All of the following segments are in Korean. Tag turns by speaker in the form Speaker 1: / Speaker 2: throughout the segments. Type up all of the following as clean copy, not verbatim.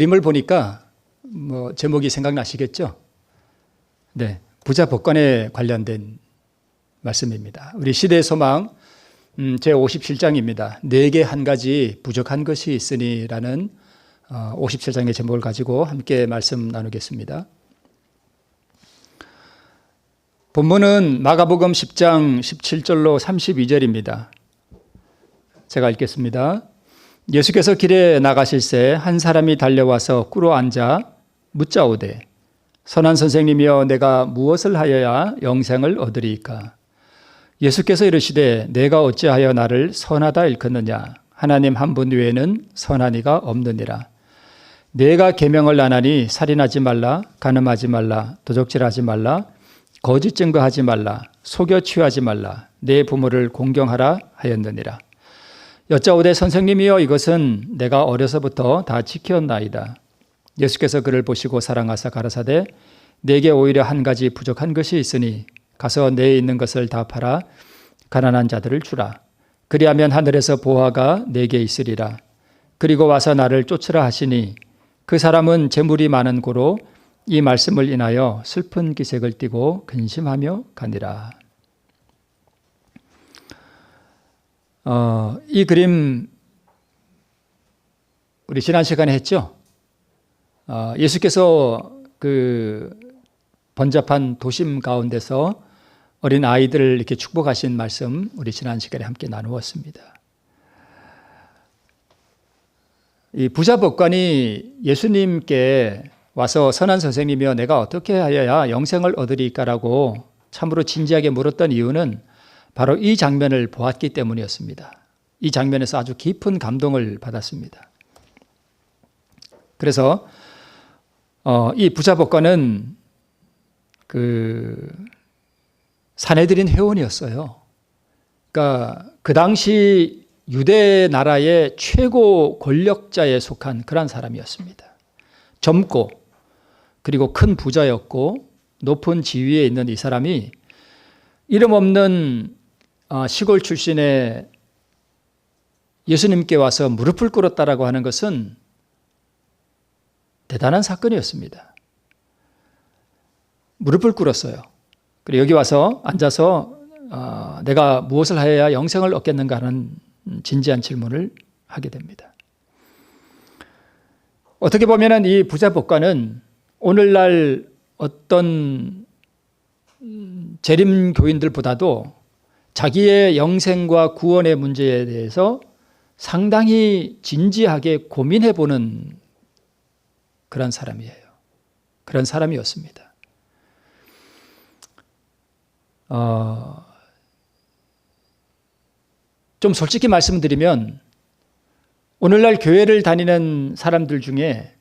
Speaker 1: 그림을 보니까 제목이 생각나시겠죠? 네, 부자 복권에 관련된 말씀입니다. 우리 시대의 소망 제57장입니다. 내게 한 가지 부족한 것이 있으니라는 57장의 제목을 가지고 함께 말씀 나누겠습니다. 본문은 마가복음 10장 17절로 32절입니다. 제가 읽겠습니다. 예수께서 길에 나가실새 한 사람이 달려와서 꿇어 앉아 묻자오되 선한 선생님이여 내가 무엇을 하여야 영생을 얻으리이까? 예수께서 이르시되 내가 어찌하여 나를 선하다 일컫느냐? 하나님 한 분 외에는 선한 이가 없느니라. 내가 계명을 안 하니 살인하지 말라, 간음하지 말라, 도적질하지 말라, 거짓 증거하지 말라, 속여 취하지 말라, 내 부모를 공경하라 하였느니라. 여짜오되 선생님이여 이것은 내가 어려서부터 다 지켰나이다. 예수께서 그를 보시고 사랑하사 가라사대 내게 오히려 한 가지 부족한 것이 있으니 가서 내 있는 것을 다 팔아 가난한 자들을 주라. 그리하면 하늘에서 보화가 내게 있으리라. 그리고 와서 나를 쫓으라 하시니 그 사람은 재물이 많은 고로 이 말씀을 인하여 슬픈 기색을 띠고 근심하며 가니라. 이 그림 우리 지난 시간에 했죠. 예수께서 그 번잡한 도심 가운데서 어린 아이들을 이렇게 축복하신 말씀 우리 지난 시간에 함께 나누었습니다. 이 부자 법관이 예수님께 와서 선한 선생님이여 내가 어떻게 하여야 영생을 얻으리까라고 참으로 진지하게 물었던 이유는 바로 이 장면을 보았기 때문이었습니다. 이 장면에서 아주 깊은 감동을 받았습니다. 그래서 이 부자 법관은 그 사내들인 회원이었어요. 그러니까 그 당시 유대 나라의 최고 권력자에 속한 그런 사람이었습니다. 젊고 그리고 큰 부자였고 높은 지위에 있는 이 사람이 이름 없는 시골 출신의 예수님께 와서 무릎을 꿇었다라고 하는 것은 대단한 사건이었습니다. 무릎을 꿇었어요. 그리고 여기 와서 앉아서 내가 무엇을 하여야 영생을 얻겠는가 하는 진지한 질문을 하게 됩니다. 어떻게 보면 이 부자 법관은 오늘날 어떤 재림 교인들보다도 자기의 영생과 구원의 문제에 대해서 상당히 진지하게 고민해 보는 그런 사람이에요. 그런 사람이었습니다. 좀 솔직히 말씀드리면 오늘날 교회를 다니는 사람들 중에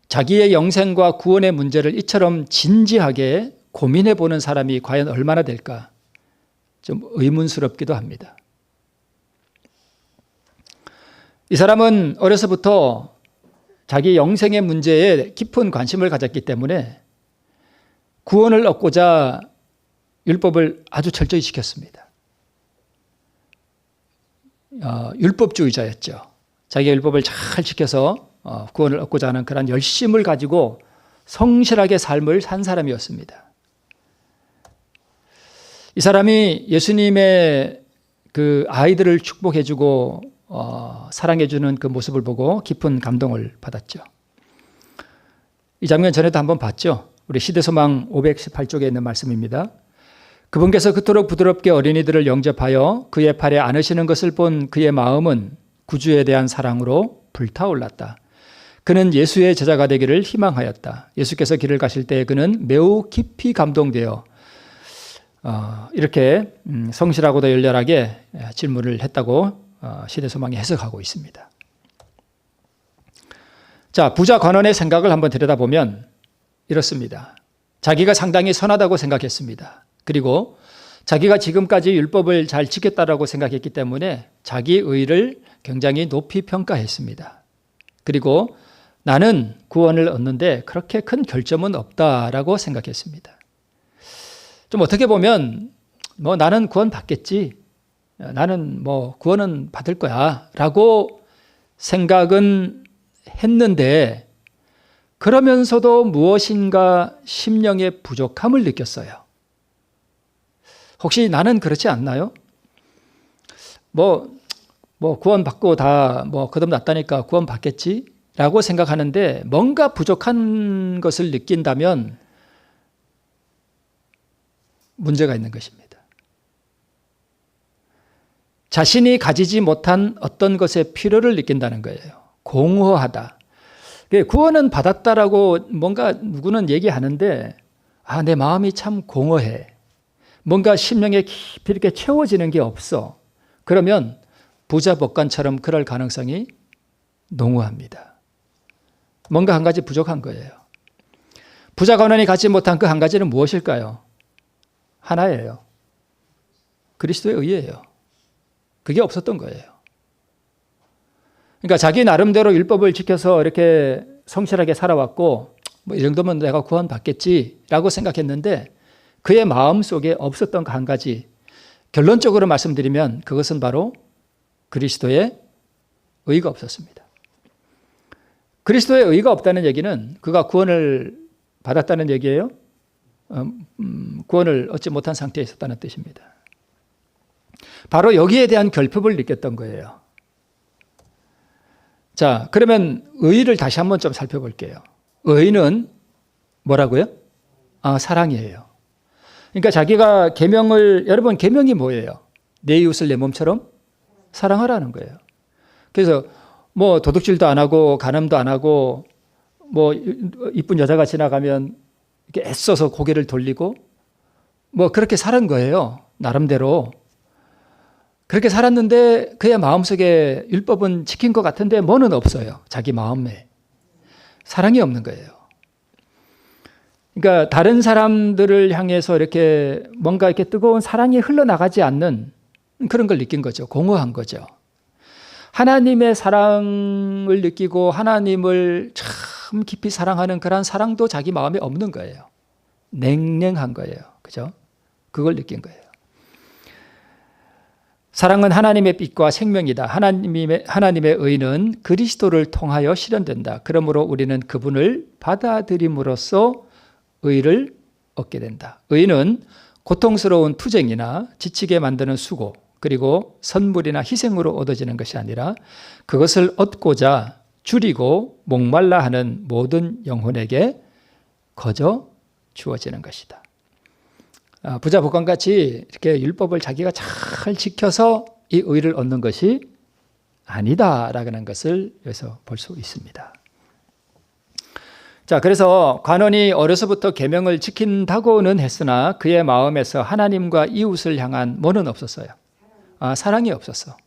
Speaker 1: 자기의 영생과 구원의 문제를 이처럼 진지하게 고민해 보는 사람이 과연 얼마나 될까? 좀 의문스럽기도 합니다. 이 사람은 어려서부터 자기 영생의 문제에 깊은 관심을 가졌기 때문에 구원을 얻고자 율법을 아주 철저히 지켰습니다. 율법주의자였죠. 자기가 율법을 잘 지켜서 구원을 얻고자 하는 그런 열심을 가지고 성실하게 삶을 산 사람이었습니다. 이 사람이 예수님의 그 아이들을 축복해주고 사랑해주는 그 모습을 보고 깊은 감동을 받았죠. 이 장면 전에도 한번 봤죠. 우리 시대소망 518쪽에 있는 말씀입니다. 그분께서 그토록 부드럽게 어린이들을 영접하여 그의 팔에 안으시는 것을 본 그의 마음은 구주에 대한 사랑으로 불타올랐다. 그는 예수의 제자가 되기를 희망하였다. 예수께서 길을 가실 때 그는 매우 깊이 감동되어 이렇게 성실하고도 열렬하게 질문을 했다고 시대소망이 해석하고 있습니다. 자, 부자 관원의 생각을 한번 들여다보면 이렇습니다. 자기가 상당히 선하다고 생각했습니다. 그리고 자기가 지금까지 율법을 잘 지켰다라고 생각했기 때문에 자기 의를 굉장히 높이 평가했습니다. 그리고 나는 구원을 얻는데 그렇게 큰 결점은 없다라고 생각했습니다. 좀 어떻게 보면 나는 구원 받겠지, 나는 구원은 받을 거야 라고 생각은 했는데 그러면서도 무엇인가 심령의 부족함을 느꼈어요. 혹시 나는 그렇지 않나요? 구원받고 다 거듭났다니까 구원받겠지? 라고 생각하는데 뭔가 부족한 것을 느낀다면 문제가 있는 것입니다. 자신이 가지지 못한 어떤 것의 필요를 느낀다는 거예요. 공허하다. 구원은 받았다라고 뭔가 누구는 얘기하는데 내 마음이 참 공허해. 뭔가 심령에 깊이 이렇게 채워지는 게 없어. 그러면 부자 법관처럼 그럴 가능성이 농후합니다. 뭔가 한 가지 부족한 거예요. 부자 관원이 갖지 못한 그 한 가지는 무엇일까요? 하나예요. 그리스도의 의예요. 그게 없었던 거예요. 그러니까 자기 나름대로 율법을 지켜서 이렇게 성실하게 살아왔고 이 정도면 내가 구원받겠지라고 생각했는데 그의 마음속에 없었던 그 한 가지, 결론적으로 말씀드리면 그것은 바로 그리스도의 의가 없었습니다. 그리스도의 의가 없다는 얘기는 그가 구원을 받았다는 얘기예요. 구원을 얻지 못한 상태에 있었다는 뜻입니다. 바로 여기에 대한 결핍을 느꼈던 거예요. 자, 그러면 의를 다시 한번 좀 살펴볼게요. 의는 뭐라고요? 사랑이에요. 그러니까 자기가 여러분 계명이 뭐예요? 내 이웃을 내 몸처럼 사랑하라는 거예요. 그래서 도둑질도 안 하고 간음도 안 하고 이쁜 여자가 지나가면 이렇게 애써서 고개를 돌리고 그렇게 살은 거예요. 나름대로. 그렇게 살았는데 그의 마음속에 율법은 지킨 것 같은데 뭐는 없어요. 자기 마음에. 사랑이 없는 거예요. 그러니까 다른 사람들을 향해서 이렇게 뭔가 이렇게 뜨거운 사랑이 흘러나가지 않는 그런 걸 느낀 거죠. 공허한 거죠. 하나님의 사랑을 느끼고 하나님을 참 깊이 사랑하는 그런 사랑도 자기 마음에 없는 거예요. 냉랭한 거예요. 그죠? 그걸 느낀 거예요. 사랑은 하나님의 빛과 생명이다. 하나님의 의는 그리스도를 통하여 실현된다. 그러므로 우리는 그분을 받아들임으로써 의를 얻게 된다. 의는 고통스러운 투쟁이나 지치게 만드는 수고, 그리고 선물이나 희생으로 얻어지는 것이 아니라 그것을 얻고자 줄이고 목말라 하는 모든 영혼에게 거저 주어지는 것이다. 부자 법관같이 이렇게 율법을 자기가 잘 지켜서 이 의를 얻는 것이 아니다라는 것을 여기서 볼 수 있습니다. 자, 그래서 관원이 어려서부터 계명을 지킨다고는 했으나 그의 마음에서 하나님과 이웃을 향한 뭐는 없었어요? 사랑이 없었어.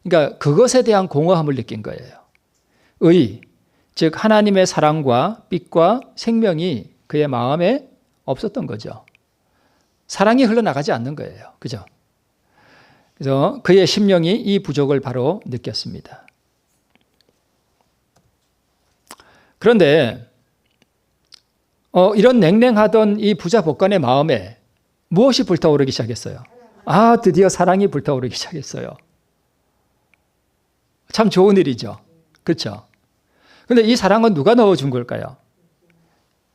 Speaker 1: 그러니까 그것에 대한 공허함을 느낀 거예요. 의, 즉 하나님의 사랑과 빛과 생명이 그의 마음에 없었던 거죠. 사랑이 흘러나가지 않는 거예요. 그죠? 그래서 그의 심령이 이 부족을 바로 느꼈습니다. 그런데 이런 냉랭하던 이 부자 법관의 마음에 무엇이 불타오르기 시작했어요? 드디어 사랑이 불타오르기 시작했어요. 참 좋은 일이죠. 그렇죠? 그런데 이 사랑은 누가 넣어준 걸까요?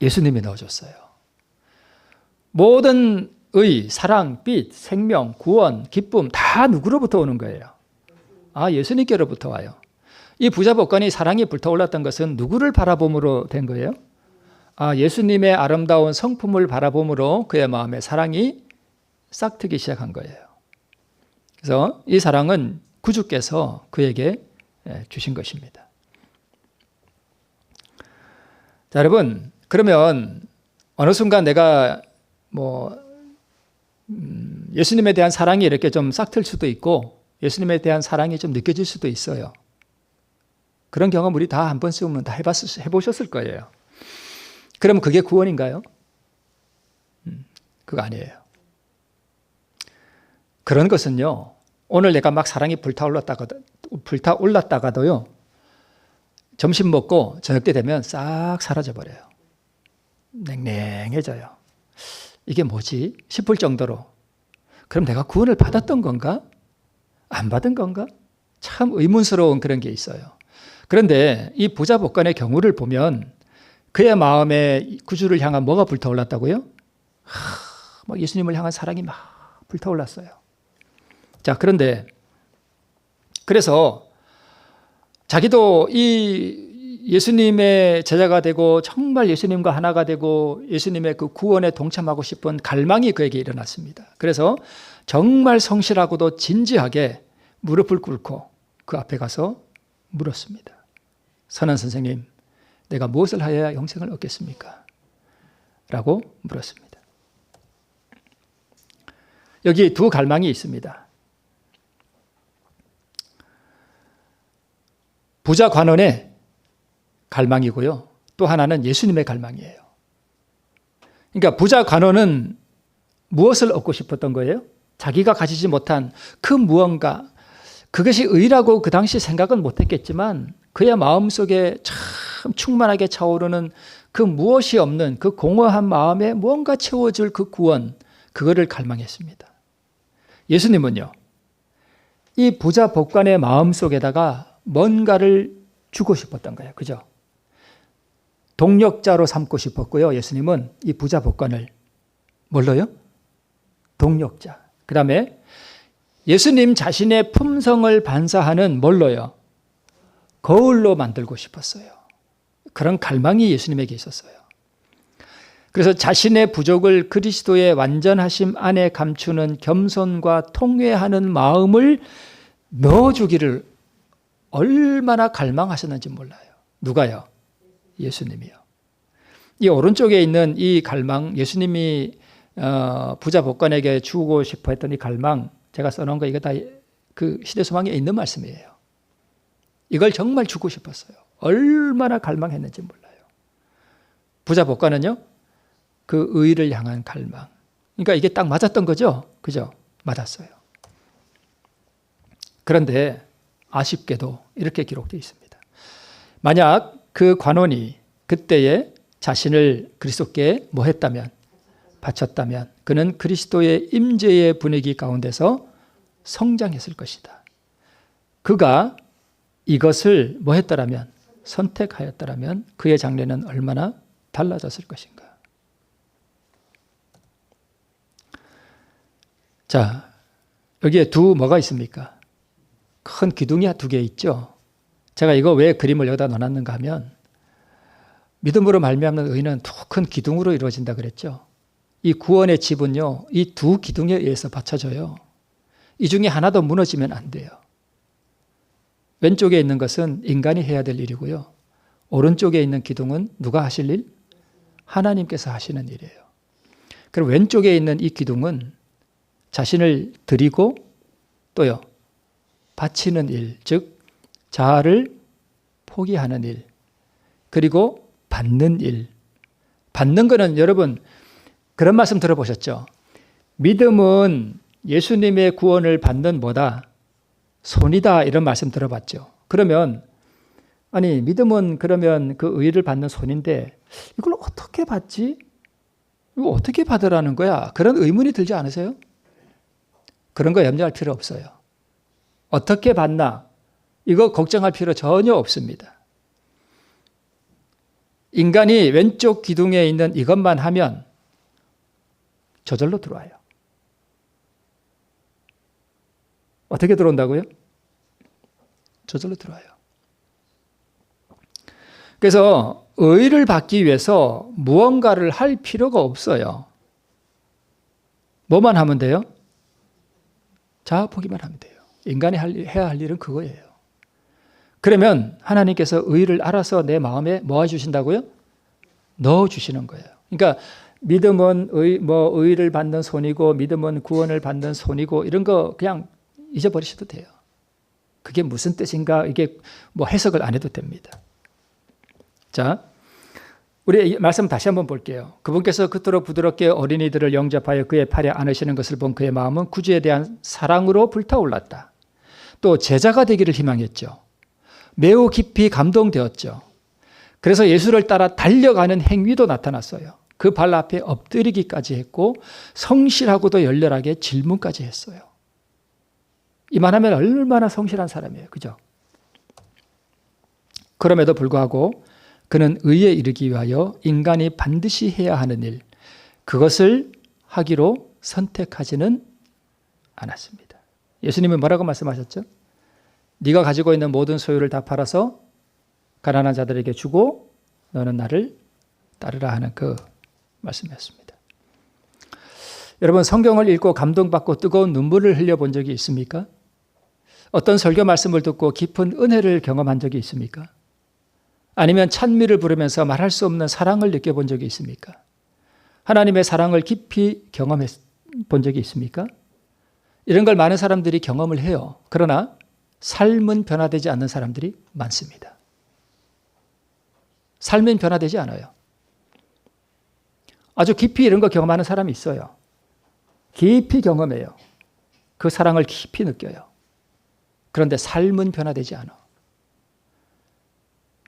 Speaker 1: 예수님이 넣어줬어요. 모든 의, 사랑, 빛, 생명, 구원, 기쁨 다 누구로부터 오는 거예요? 예수님께로부터 와요. 이 부자 법관이 사랑이 불타올랐던 것은 누구를 바라봄으로 된 거예요? 예수님의 아름다운 성품을 바라봄으로 그의 마음에 사랑이 싹트기 시작한 거예요. 그래서 이 사랑은 구주께서 그에게 주신 것입니다. 자, 여러분, 그러면 어느 순간 내가 예수님에 대한 사랑이 이렇게 좀 싹틀 수도 있고 예수님에 대한 사랑이 좀 느껴질 수도 있어요. 그런 경험 우리 다 한 번씩은 다 해보셨을 거예요. 그럼 그게 구원인가요? 그거 아니에요. 그런 것은요, 오늘 내가 막 사랑이 불타올랐다가도요, 점심 먹고 저녁 때 되면 싹 사라져버려요. 냉랭해져요. 이게 뭐지? 싶을 정도로. 그럼 내가 구원을 받았던 건가? 안 받은 건가? 참 의문스러운 그런 게 있어요. 그런데 이 부자 법관의 경우를 보면 그의 마음에 구주를 향한 뭐가 불타올랐다고요? 막 예수님을 향한 사랑이 막 불타올랐어요. 자, 그런데 그래서 자기도 이 예수님의 제자가 되고 정말 예수님과 하나가 되고 예수님의 그 구원에 동참하고 싶은 갈망이 그에게 일어났습니다. 그래서 정말 성실하고도 진지하게 무릎을 꿇고 그 앞에 가서 물었습니다. 선한 선생님, 내가 무엇을 하여야 영생을 얻겠습니까? 라고 물었습니다. 여기 두 갈망이 있습니다. 부자 관원의 갈망이고요. 또 하나는 예수님의 갈망이에요. 그러니까 부자 관원은 무엇을 얻고 싶었던 거예요? 자기가 가지지 못한 그 무언가, 그것이 의라고 그 당시 생각은 못했겠지만 그의 마음속에 참 충만하게 차오르는 그 무엇이 없는 그 공허한 마음에 무언가 채워줄 그 구원, 그거를 갈망했습니다. 예수님은요, 이 부자 법관의 마음속에다가 뭔가를 주고 싶었던 거예요. 그죠? 동력자로 삼고 싶었고요. 예수님은 이 부자 법관을 뭘로요? 동력자. 그 다음에 예수님 자신의 품성을 반사하는 뭘로요? 거울로 만들고 싶었어요. 그런 갈망이 예수님에게 있었어요. 그래서 자신의 부족을 그리스도의 완전하심 안에 감추는 겸손과 통회하는 마음을 넣어주기를 얼마나 갈망하셨는지 몰라요. 누가요? 예수님이요. 이 오른쪽에 있는 이 갈망, 예수님이 부자 법관에게 주고 싶어 했던 이 갈망, 제가 써놓은 거 이거 다 그 시대소망에 있는 말씀이에요. 이걸 정말 주고 싶었어요. 얼마나 갈망했는지 몰라요. 부자 법관은요, 그 의를 향한 갈망. 그러니까 이게 딱 맞았던 거죠? 그죠? 맞았어요. 그런데 아쉽게도 이렇게 기록되어 있습니다. 만약 그 관원이 그때에 자신을 그리스도께 뭐 했다면, 바쳤다면 그는 그리스도의 임재의 분위기 가운데서 성장했을 것이다. 그가 이것을 뭐 했더라면, 선택하였더라면 그의 장래는 얼마나 달라졌을 것인가. 자, 여기에 뭐가 있습니까? 큰 기둥이 두 개 있죠. 제가 이거 왜 그림을 여기다 넣어놨는가 하면, 믿음으로 말미암는 의는 두 큰 기둥으로 이루어진다 그랬죠. 이 구원의 집은요, 이 두 기둥에 의해서 받쳐져요. 이 중에 하나도 무너지면 안 돼요. 왼쪽에 있는 것은 인간이 해야 될 일이고요. 오른쪽에 있는 기둥은 누가 하실 일? 하나님께서 하시는 일이에요. 그리고 왼쪽에 있는 이 기둥은 자신을 드리고 또요, 바치는 일, 즉 자아를 포기하는 일, 그리고 받는 일. 받는 거는 여러분 그런 말씀 들어보셨죠? 믿음은 예수님의 구원을 받는 뭐다? 손이다, 이런 말씀 들어봤죠. 그러면 아니 믿음은 그러면 그 의를 받는 손인데 이걸 어떻게 받지? 이거 어떻게 받으라는 거야? 그런 의문이 들지 않으세요? 그런 거 염려할 필요 없어요. 어떻게 받나? 이거 걱정할 필요 전혀 없습니다. 인간이 왼쪽 기둥에 있는 이것만 하면 저절로 들어와요. 어떻게 들어온다고요? 저절로 들어와요. 그래서 의를 받기 위해서 무언가를 할 필요가 없어요. 뭐만 하면 돼요? 자아 포기만 하면 돼요. 인간이 해야 할 일은 그거예요. 그러면 하나님께서 의를 알아서 내 마음에 뭐 해주신다고요? 넣어주시는 거예요. 그러니까 믿음은 의를 받는 손이고 믿음은 구원을 받는 손이고 이런 거 그냥 잊어버리셔도 돼요. 그게 무슨 뜻인가 이게 뭐 해석을 안 해도 됩니다. 자, 우리 말씀 다시 한번 볼게요. 그분께서 그토록 부드럽게 어린이들을 영접하여 그의 팔에 안으시는 것을 본 그의 마음은 구주에 대한 사랑으로 불타올랐다. 또 제자가 되기를 희망했죠. 매우 깊이 감동되었죠. 그래서 예수를 따라 달려가는 행위도 나타났어요. 그 발 앞에 엎드리기까지 했고 성실하고도 열렬하게 질문까지 했어요. 이만하면 얼마나 성실한 사람이에요. 그죠? 그럼에도 불구하고 그는 의에 이르기 위하여 인간이 반드시 해야 하는 일, 그것을 하기로 선택하지는 않았습니다. 예수님은 뭐라고 말씀하셨죠? 네가 가지고 있는 모든 소유를 다 팔아서 가난한 자들에게 주고 너는 나를 따르라 하는 그 말씀이었습니다. 여러분, 성경을 읽고 감동받고 뜨거운 눈물을 흘려본 적이 있습니까? 어떤 설교 말씀을 듣고 깊은 은혜를 경험한 적이 있습니까? 아니면 찬미를 부르면서 말할 수 없는 사랑을 느껴본 적이 있습니까? 하나님의 사랑을 깊이 경험해 본 적이 있습니까? 이런 걸 많은 사람들이 경험을 해요. 그러나 삶은 변화되지 않는 사람들이 많습니다. 삶은 변화되지 않아요. 아주 깊이 이런 거 경험하는 사람이 있어요. 깊이 경험해요. 그 사랑을 깊이 느껴요. 그런데 삶은 변화되지 않아.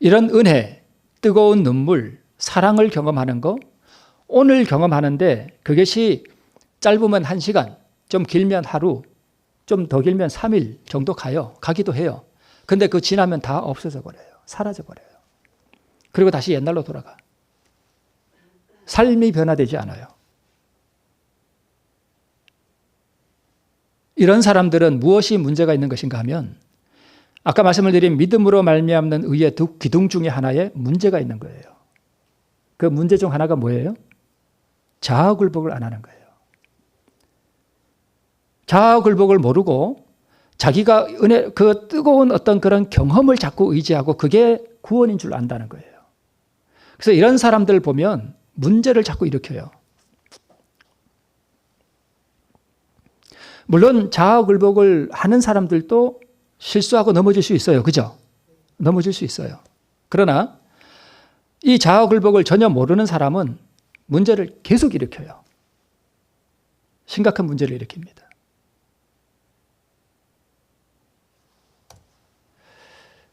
Speaker 1: 이런 은혜, 뜨거운 눈물, 사랑을 경험하는 거, 오늘 경험하는데 그것이 짧으면 1시간, 좀 길면 하루, 좀 더 길면 3일 정도 가기도 해요. 근데 그 지나면 다 없어져 버려요. 사라져 버려요. 그리고 다시 옛날로 돌아가. 삶이 변화되지 않아요. 이런 사람들은 무엇이 문제가 있는 것인가 하면 아까 말씀을 드린 믿음으로 말미암는 의의 두 기둥 중에 하나에 문제가 있는 거예요. 그 문제 중 하나가 뭐예요? 자아굴복을 안 하는 거예요. 자아굴복을 모르고 자기가 그 뜨거운 어떤 그런 경험을 자꾸 의지하고 그게 구원인 줄 안다는 거예요. 그래서 이런 사람들 보면 문제를 자꾸 일으켜요. 물론 자아굴복을 하는 사람들도 실수하고 넘어질 수 있어요. 그죠? 넘어질 수 있어요. 그러나 이 자아굴복을 전혀 모르는 사람은 문제를 계속 일으켜요. 심각한 문제를 일으킵니다.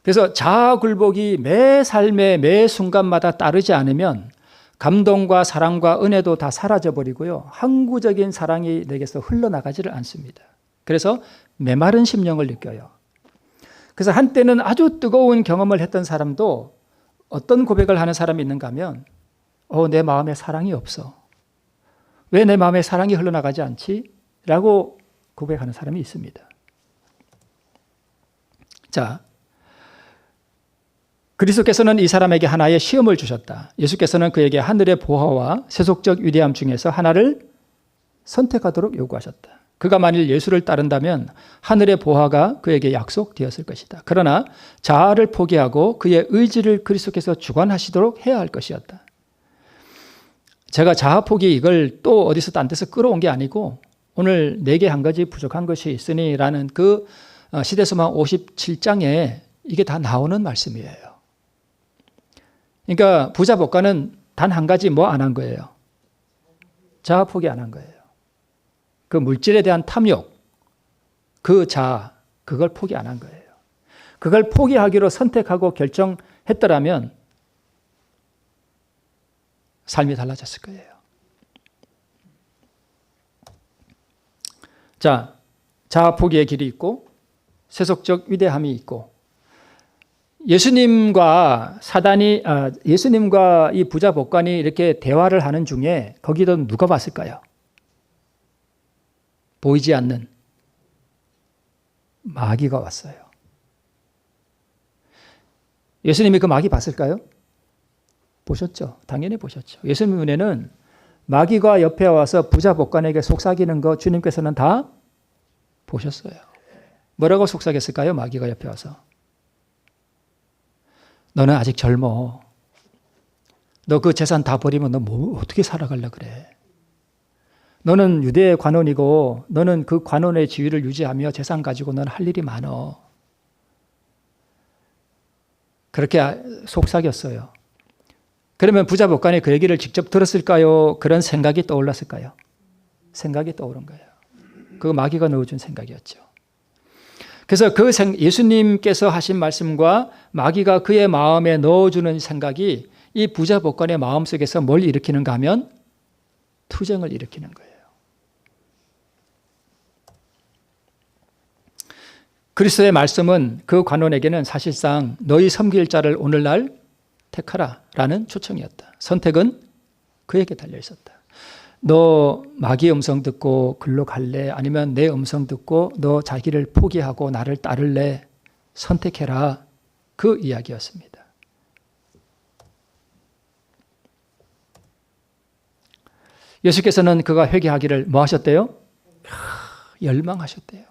Speaker 1: 그래서 자아굴복이 매 삶의 매 순간마다 따르지 않으면 감동과 사랑과 은혜도 다 사라져버리고요. 항구적인 사랑이 내게서 흘러나가지를 않습니다. 그래서 메마른 심령을 느껴요. 그래서 한때는 아주 뜨거운 경험을 했던 사람도 어떤 고백을 하는 사람이 있는가 하면 내 마음에 사랑이 없어. 왜 내 마음에 사랑이 흘러나가지 않지? 라고 고백하는 사람이 있습니다. 자, 그리스도께서는 이 사람에게 하나의 시험을 주셨다. 예수께서는 그에게 하늘의 보화와 세속적 위대함 중에서 하나를 선택하도록 요구하셨다. 그가 만일 예수를 따른다면 하늘의 보화가 그에게 약속되었을 것이다. 그러나 자아를 포기하고 그의 의지를 그리스도께서 주관하시도록 해야 할 것이었다. 제가 자아 포기 이걸 또 어디서 딴 데서 끌어온 게 아니고 오늘 내게 한 가지 부족한 것이 있으니 라는 그 시대소망 57장에 이게 다 나오는 말씀이에요. 그러니까 부자 복가는 단 한 가지 뭐 안 한 거예요? 자아 포기 안 한 거예요. 그 물질에 대한 탐욕, 그 자아, 그걸 포기 안 한 거예요. 그걸 포기하기로 선택하고 결정했더라면 삶이 달라졌을 거예요. 자, 자아 포기의 길이 있고 세속적 위대함이 있고 예수님과 이 부자 복관이 이렇게 대화를 하는 중에 거기도 누가 봤을까요? 보이지 않는 마귀가 왔어요. 예수님이 그 마귀 봤을까요? 보셨죠? 당연히 보셨죠. 예수님 눈에는 마귀가 옆에 와서 부자 복관에게 속삭이는 거 주님께서는 다 보셨어요. 뭐라고 속삭였을까요? 마귀가 옆에 와서. 너는 아직 젊어. 너 그 재산 다 버리면 너 뭐 어떻게 살아가려고 그래. 너는 유대의 관원이고 너는 그 관원의 지위를 유지하며 재산 가지고 너는 할 일이 많어. 그렇게 속삭였어요. 그러면 부자 복관이 그 얘기를 직접 들었을까요? 그런 생각이 떠올랐을까요? 생각이 떠오른 거예요. 그 마귀가 넣어준 생각이었죠. 그래서 예수님께서 하신 말씀과 마귀가 그의 마음에 넣어주는 생각이 이 부자 복관의 마음속에서 뭘 일으키는가 하면 투쟁을 일으키는 거예요. 그리스도의 말씀은 그 관원에게는 사실상 너희 섬길 자를 오늘날 택하라 라는 초청이었다. 선택은 그에게 달려 있었다. 너 마귀의 음성 듣고 글로 갈래? 아니면 내 음성 듣고 너 자기를 포기하고 나를 따를래? 선택해라. 그 이야기였습니다. 예수께서는 그가 회개하기를 뭐 하셨대요? 열망하셨대요.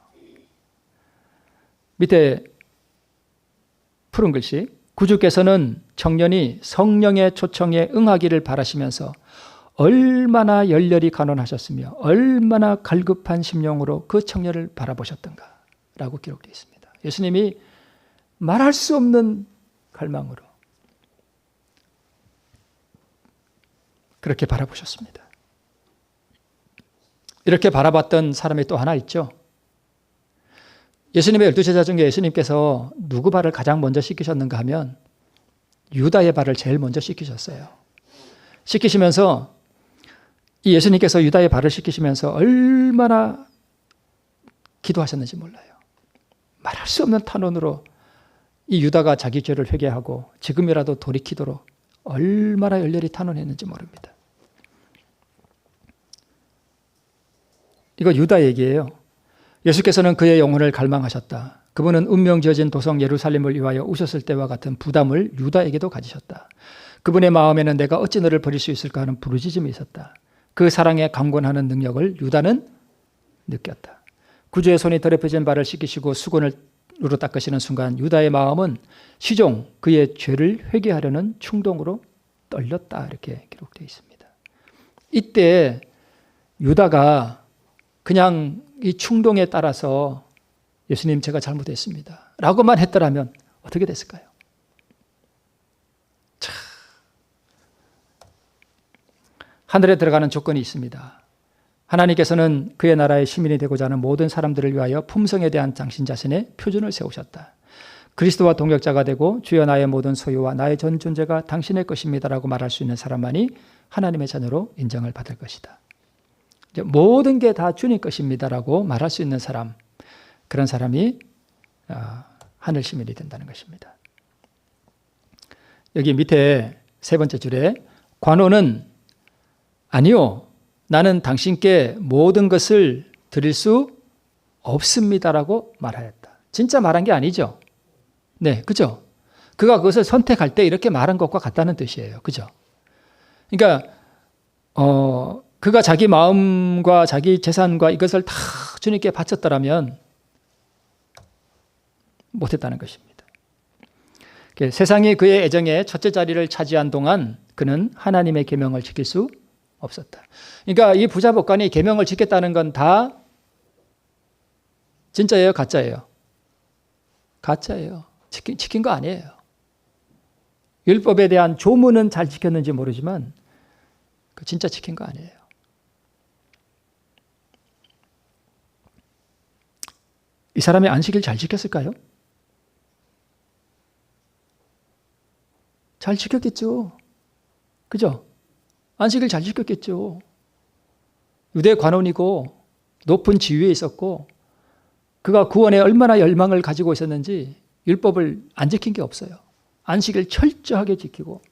Speaker 1: 밑에 푸른 글씨, 구주께서는 청년이 성령의 초청에 응하기를 바라시면서 얼마나 열렬히 간언하셨으며 얼마나 갈급한 심령으로 그 청년을 바라보셨던가 라고 기록되어 있습니다. 예수님이 말할 수 없는 갈망으로 그렇게 바라보셨습니다. 이렇게 바라봤던 사람이 또 하나 있죠. 예수님의 12제자 중에 예수님께서 누구 발을 가장 먼저 씻기셨는가 하면 유다의 발을 제일 먼저 씻기셨어요. 씻기시면서 이 예수님께서 유다의 발을 씻기시면서 얼마나 기도하셨는지 몰라요. 말할 수 없는 탄원으로 이 유다가 자기 죄를 회개하고 지금이라도 돌이키도록 얼마나 열렬히 탄원했는지 모릅니다. 이거 유다 얘기예요. 예수께서는 그의 영혼을 갈망하셨다. 그분은 운명 지어진 도성 예루살렘을 위하여 우셨을 때와 같은 부담을 유다에게도 가지셨다. 그분의 마음에는 내가 어찌 너를 버릴 수 있을까 하는 부르짖음이 있었다. 그 사랑에 강권하는 능력을 유다는 느꼈다. 구주의 손이 더럽혀진 발을 씻기시고 수건으로 닦으시는 순간 유다의 마음은 시종 그의 죄를 회개하려는 충동으로 떨렸다. 이렇게 기록되어 있습니다. 이때 유다가 그냥 이 충동에 따라서 예수님 제가 잘못했습니다 라고만 했더라면 어떻게 됐을까요? 참. 하늘에 들어가는 조건이 있습니다. 하나님께서는 그의 나라의 시민이 되고자 하는 모든 사람들을 위하여 품성에 대한 당신 자신의 표준을 세우셨다. 그리스도와 동역자가 되고 주여 나의 모든 소유와 나의 전 존재가 당신의 것입니다라고 말할 수 있는 사람만이 하나님의 자녀로 인정을 받을 것이다. 모든 게 다 주님 것입니다라고 말할 수 있는 사람, 그런 사람이 하늘 시민이 된다는 것입니다. 여기 밑에 세 번째 줄에 관원은 아니요, 나는 당신께 모든 것을 드릴 수 없습니다라고 말하였다. 진짜 말한 게 아니죠. 네, 그죠? 그가 그것을 선택할 때 이렇게 말한 것과 같다는 뜻이에요. 그죠? 그러니까 그가 자기 마음과 자기 재산과 이것을 다 주님께 바쳤더라면 못했다는 것입니다. 세상이 그의 애정의 첫째 자리를 차지한 동안 그는 하나님의 계명을 지킬 수 없었다. 그러니까 이 부자 법관이 계명을 지켰다는 건 다 진짜예요? 가짜예요? 가짜예요. 지킨 거 아니에요. 율법에 대한 조문은 잘 지켰는지 모르지만 진짜 지킨 거 아니에요. 이 사람이 안식일 잘 지켰을까요? 잘 지켰겠죠. 그죠? 안식일 잘 지켰겠죠. 유대 관원이고 높은 지위에 있었고 그가 구원에 얼마나 열망을 가지고 있었는지 율법을 안 지킨 게 없어요. 안식일 철저하게 지키고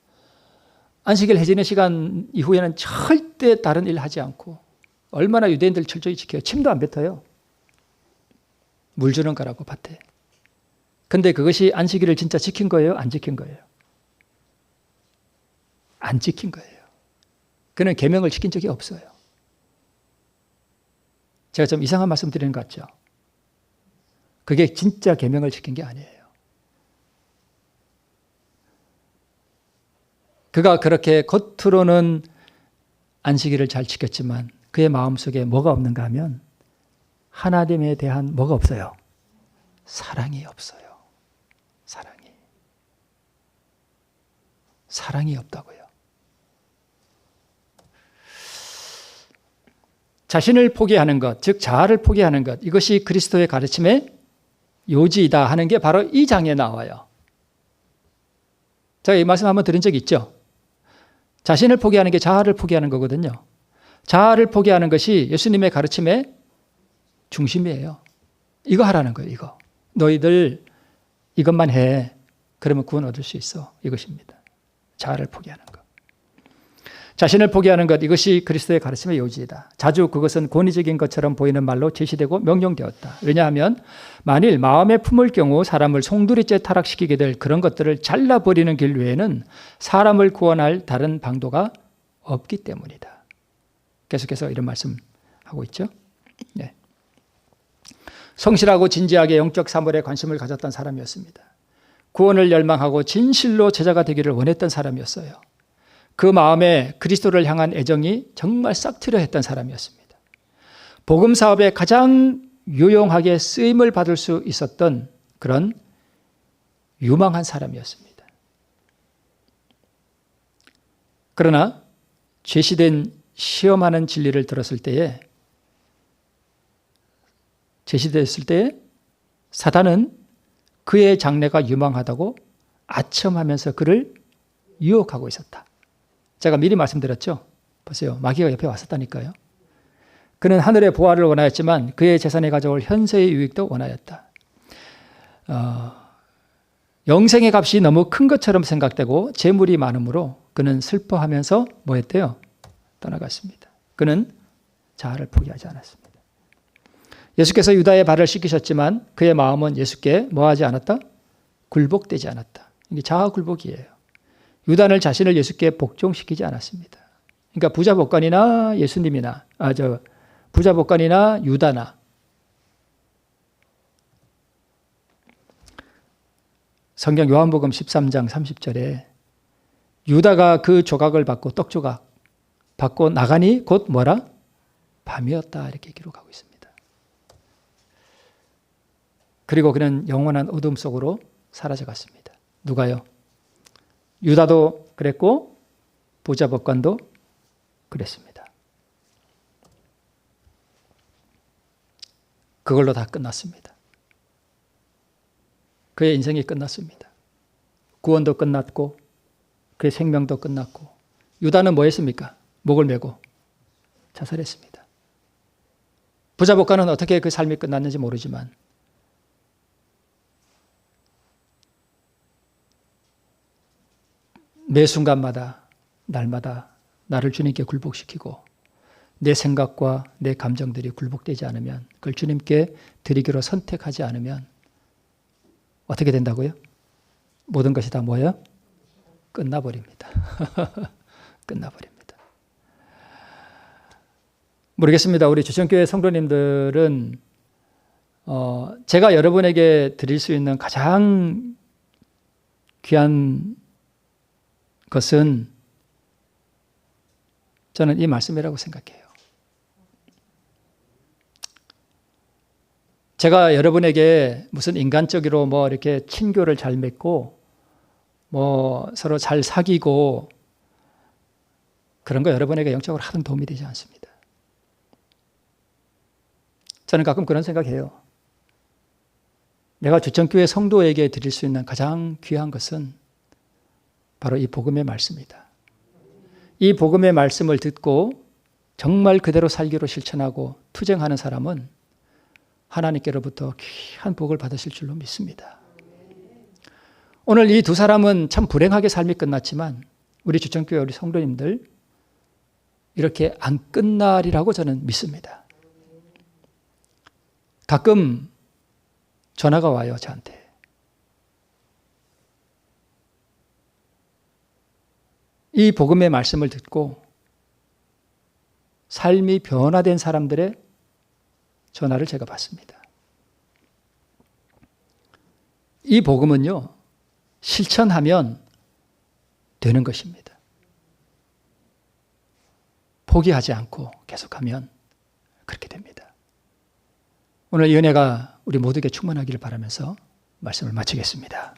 Speaker 1: 안식일 해지는 시간 이후에는 절대 다른 일 하지 않고 얼마나 유대인들 철저히 지켜요. 침도 안 뱉어요. 물 주는 거라고 밭에. 근데 그것이 안식일을 진짜 지킨 거예요? 안 지킨 거예요? 안 지킨 거예요. 그는 계명을 지킨 적이 없어요. 제가 좀 이상한 말씀 드리는 것 같죠? 그게 진짜 계명을 지킨 게 아니에요. 그가 그렇게 겉으로는 안식일을 잘 지켰지만 그의 마음속에 뭐가 없는가 하면 하나님에 대한 뭐가 없어요? 사랑이 없어요. 사랑이 없다고요. 자신을 포기하는 것, 즉 자아를 포기하는 것, 이것이 그리스도의 가르침의 요지이다 하는 게 바로 이 장에 나와요. 제가 이 말씀 한번 드린 적 있죠? 자신을 포기하는 게 자아를 포기하는 거거든요. 자아를 포기하는 것이 예수님의 가르침의 중심이에요. 이거 하라는 거예요. 이거. 너희들 이것만 해. 그러면 구원 얻을 수 있어. 이것입니다. 자아를 포기하는 것. 자신을 포기하는 것, 이것이 그리스도의 가르침의 요지이다. 자주 그것은 권위적인 것처럼 보이는 말로 제시되고 명령되었다. 왜냐하면 만일 마음에 품을 경우 사람을 송두리째 타락시키게 될 그런 것들을 잘라버리는 길 외에는 사람을 구원할 다른 방도가 없기 때문이다. 계속해서 이런 말씀하고 있죠. 네. 성실하고 진지하게 영적 사물에 관심을 가졌던 사람이었습니다. 구원을 열망하고 진실로 제자가 되기를 원했던 사람이었어요. 그 마음에 그리스도를 향한 애정이 정말 싹트려 했던 사람이었습니다. 복음 사업에 가장 유용하게 쓰임을 받을 수 있었던 그런 유망한 사람이었습니다. 그러나 제시된 시험하는 진리를 들었을 때에, 제시됐을 때에 사단은 그의 장래가 유망하다고 아첨하면서 그를 유혹하고 있었다. 제가 미리 말씀드렸죠. 보세요. 마귀가 옆에 왔었다니까요. 그는 하늘의 보화를 원하였지만 그의 재산에 가져올 현세의 유익도 원하였다. 영생의 값이 너무 큰 것처럼 생각되고 재물이 많으므로 그는 슬퍼하면서 뭐 했대요? 떠나갔습니다. 그는 자아를 포기하지 않았습니다. 예수께서 유다의 발을 씻기셨지만 그의 마음은 예수께 뭐 하지 않았다? 굴복되지 않았다. 이게 자아 굴복이에요. 유다는 자신을 예수께 복종시키지 않았습니다. 그러니까 부자 복관이나 예수님이나, 부자 복관이나 유다나, 성경 요한복음 13장 30절에 유다가 그 조각을 받고 떡 조각 받고 나가니 곧 뭐라? 밤이었다 이렇게 기록하고 있습니다. 그리고 그는 영원한 어둠 속으로 사라져 갔습니다. 누가요? 유다도 그랬고 부자 법관도 그랬습니다. 그걸로 다 끝났습니다. 그의 인생이 끝났습니다. 구원도 끝났고 그의 생명도 끝났고, 유다는 뭐 했습니까? 목을 메고 자살했습니다. 부자 법관은 어떻게 그 삶이 끝났는지 모르지만 매 순간마다 날마다 나를 주님께 굴복시키고 내 생각과 내 감정들이 굴복되지 않으면, 그걸 주님께 드리기로 선택하지 않으면 어떻게 된다고요? 모든 것이 다 뭐예요? 끝나버립니다. 끝나버립니다. 모르겠습니다. 우리 주천교회 성도님들은 제가 여러분에게 드릴 수 있는 가장 귀한 것은 저는 이 말씀이라고 생각해요. 제가 여러분에게 무슨 인간적으로 뭐 이렇게 친교를 잘 맺고 뭐 서로 잘 사귀고 그런 거 여러분에게 영적으로 하등 도움이 되지 않습니다. 저는 가끔 그런 생각해요. 내가 주천교회 성도에게 드릴 수 있는 가장 귀한 것은 바로 이 복음의 말씀이다. 이 복음의 말씀을 듣고 정말 그대로 살기로 실천하고 투쟁하는 사람은 하나님께로부터 귀한 복을 받으실 줄로 믿습니다. 오늘 이 두 사람은 참 불행하게 삶이 끝났지만 우리 주천교회 우리 성도님들 이렇게 안 끝나리라고 저는 믿습니다. 가끔 전화가 와요, 저한테. 이 복음의 말씀을 듣고 삶이 변화된 사람들의 전화를 제가 받습니다. 이 복음은요, 실천하면 되는 것입니다. 포기하지 않고 계속하면 그렇게 됩니다. 오늘 이 은혜가 우리 모두에게 충만하기를 바라면서 말씀을 마치겠습니다.